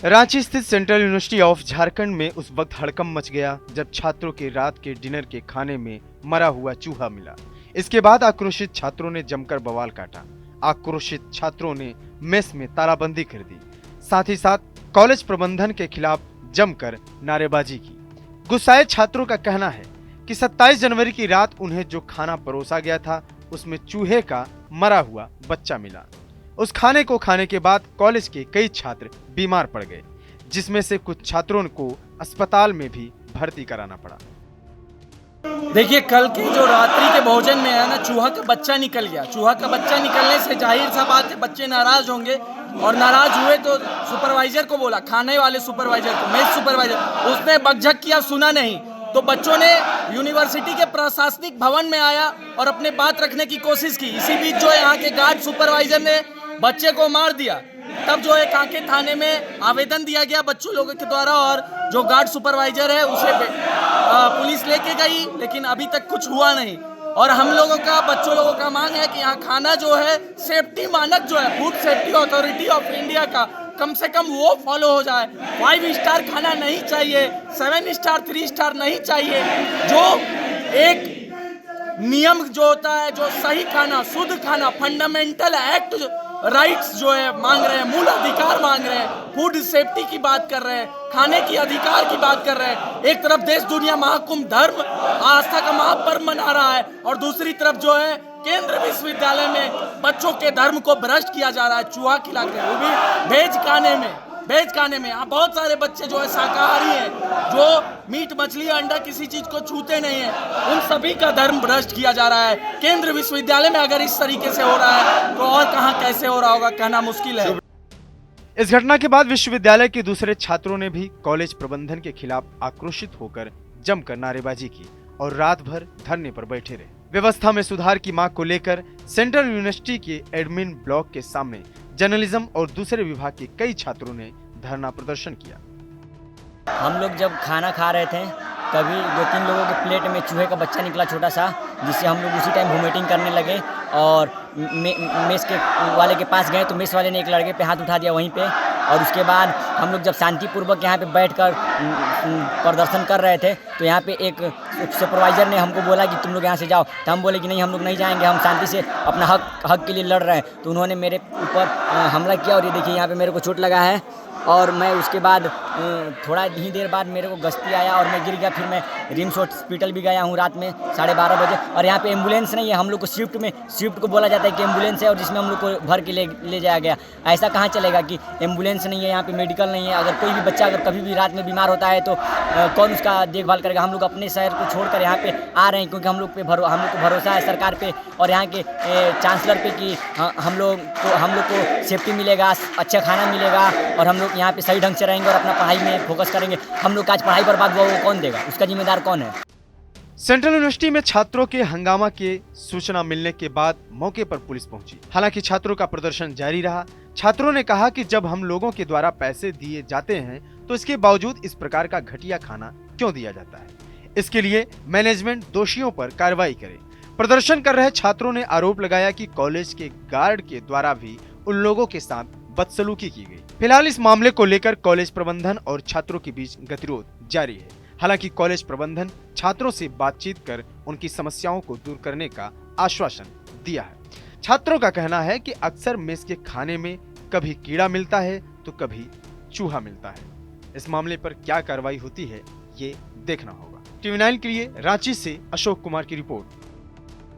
रांची स्थित central university of Jharkhand में उस वक्त हड़कंप मच गया जब छात्रों के रात के डिनर के खाने में मरा हुआ चूहा मिला। इसके बाद आक्रोशित छात्रों ने जमकर बवाल काटा। आक्रोशित छात्रों ने मेस में तालाबंदी कर दी, साथ ही साथ कॉलेज प्रबंधन के खिलाफ जमकर नारेबाजी की। गुस्साए छात्रों का कहना है कि 27 जनवरी की रात उन्हें जो खाना परोसा गया था उसमें चूहे का मरा हुआ बच्चा मिला। उस खाने को खाने के बाद कॉलेज के कई छात्र बीमार पड़ गए, जिसमें से कुछ छात्रों को अस्पताल में भी भर्ती कराना पड़ा। देखिए, कल के जो रात्रि के भोजन में है ना, चूहा का बच्चा निकल गया। चूहा का बच्चा निकलने से जाहिर सा बात है बच्चे नाराज होंगे, और नाराज हुए तो सुपरवाइजर को बोला, खाने वाले सुपरवाइजर को, मेस सुपरवाइजर, उसने बकझक किया, सुना नहीं। तो बच्चों ने यूनिवर्सिटी के प्रशासनिक भवन में आया और अपने बात रखने की कोशिश की। इसी बीच जो यहाँ के गार्ड सुपरवाइजर ने बच्चे को मार दिया। तब जो है कांके थाने में आवेदन दिया गया बच्चों लोगों के द्वारा, और जो गार्ड सुपरवाइजर है उसे पुलिस लेके गई, लेकिन अभी तक कुछ हुआ नहीं। और हम लोगों का, बच्चों लोगों का मांग है कि यहाँ खाना जो है, सेफ्टी मानक जो है food safety authority of India का, कम से कम वो फॉलो हो जाए। 5 स्टार खाना नहीं चाहिए, 7 स्टार 3 स्टार नहीं चाहिए। जो एक नियम जो होता है, जो सही खाना, शुद्ध खाना, फंडामेंटल एक्ट राइट्स जो है मांग रहे हैं, मूल अधिकार मांग रहे हैं, फूड सेफ्टी की बात कर रहे हैं, खाने की अधिकार की बात कर रहे हैं। एक तरफ देश दुनिया महाकुंभ धर्म आस्था का महापर्व मना रहा है, और दूसरी तरफ जो है केंद्र विश्वविद्यालय में बच्चों के धर्म को भ्रष्ट किया जा रहा है, चूहा खिला के, वो भी वेज खाने में। यहाँ बहुत सारे बच्चे जो है शाकाहारी हैं, जो मीट मछली अंडा किसी चीज को छूते नहीं है, उन सभी का धर्म भ्रष्ट किया जा रहा है। केंद्र विश्वविद्यालय में अगर इस तरीके से हो रहा है तो और कहाँ कैसे हो रहा होगा, कहना मुश्किल है। इस घटना के बाद विश्वविद्यालय के दूसरे छात्रों ने भी कॉलेज प्रबंधन के खिलाफ आक्रोशित होकर जमकर नारेबाजी की और रात भर धरने पर बैठे रहे। व्यवस्था में सुधार की मांग को लेकर सेंट्रल यूनिवर्सिटी के एडमिन ब्लॉक के सामने जर्नलिज्म और दूसरे विभाग के कई छात्रों ने धरना प्रदर्शन किया। हम लोग जब खाना खा रहे थे, तभी 2-3 लोगों के प्लेट में चूहे का बच्चा निकला छोटा सा, जिससे हम लोग उसी टाइम वोमिटिंग करने लगे। और मेस के वाले के पास गए तो मेस वाले ने एक लड़के पे हाथ उठा दिया वहीं पे। और उसके बाद हम लोग जब शांतिपूर्वक यहाँ पे बैठकर प्रदर्शन कर रहे थे, तो यहाँ पे एक सुपरवाइज़र ने हमको बोला कि तुम लोग यहाँ से जाओ। तो हम बोले कि नहीं, हम लोग नहीं जाएंगे, हम शांति से अपना हक के लिए लड़ रहे हैं। तो उन्होंने मेरे ऊपर हमला किया, और ये देखिए यहाँ पे मेरे को चोट लगा है। और मैं उसके बाद थोड़ा ही देर बाद मेरे को गश्ती आया और मैं गिर गया। फिर मैं रिम्स हॉस्पिटल भी गया हूँ रात में 12:30 बजे। और यहाँ पे एम्बुलेंस नहीं है, हम लोग को स्विफ्ट को बोला जाता है कि एम्बुलेंस है, और जिसमें हम लोग को भर के ले जाया गया। ऐसा कहाँ चलेगा कि एम्बुलेंस नहीं है, यहाँ पे मेडिकल नहीं है। अगर कोई भी बच्चा अगर कभी भी रात में बीमार होता है तो कौन उसका देखभाल करेगा। हम लोग अपने शहर को छोड़कर यहाँ पे आ रहे हैं, क्योंकि हम लोग को भरोसा है सरकार पे और यहाँ के चांसलर पे कि हम लोग को सेफ्टी मिलेगा, अच्छा खाना मिलेगा, और हम लोग यहाँ पे सही ढंग से रहेंगे और अपना पढ़ाई में फोकस करेंगे। हम लोग का आज पढ़ाई बर्बाद हुआ, वो कौन देगा, उसका जिम्मेदार कौन है। सेंट्रल यूनिवर्सिटी में छात्रों के हंगामा के सूचना मिलने के बाद मौके पर पुलिस पहुंची। हालांकि छात्रों का प्रदर्शन जारी रहा। छात्रों ने कहा कि जब हम लोगों के द्वारा पैसे दिए जाते हैं तो इसके बावजूद इस प्रकार का घटिया खाना क्यों दिया जाता है। इसके लिए मैनेजमेंट दोषियों पर कार्रवाई करे। प्रदर्शन कर रहे छात्रों ने आरोप लगाया कि कॉलेज के गार्ड के द्वारा भी उन लोगों के साथ बदसलूकी की गई। फिलहाल इस मामले को लेकर कॉलेज प्रबंधन और छात्रों के बीच गतिरोध जारी है। हालांकि कॉलेज प्रबंधन छात्रों से बातचीत कर उनकी समस्याओं को दूर करने का आश्वासन दिया है। छात्रों का कहना है कि अक्सर मेस के खाने में कभी कीड़ा मिलता है तो कभी चूहा मिलता है। इस मामले पर क्या कार्रवाई होती है, ये देखना होगा। टीवी 9 के लिए रांची से अशोक कुमार की रिपोर्ट।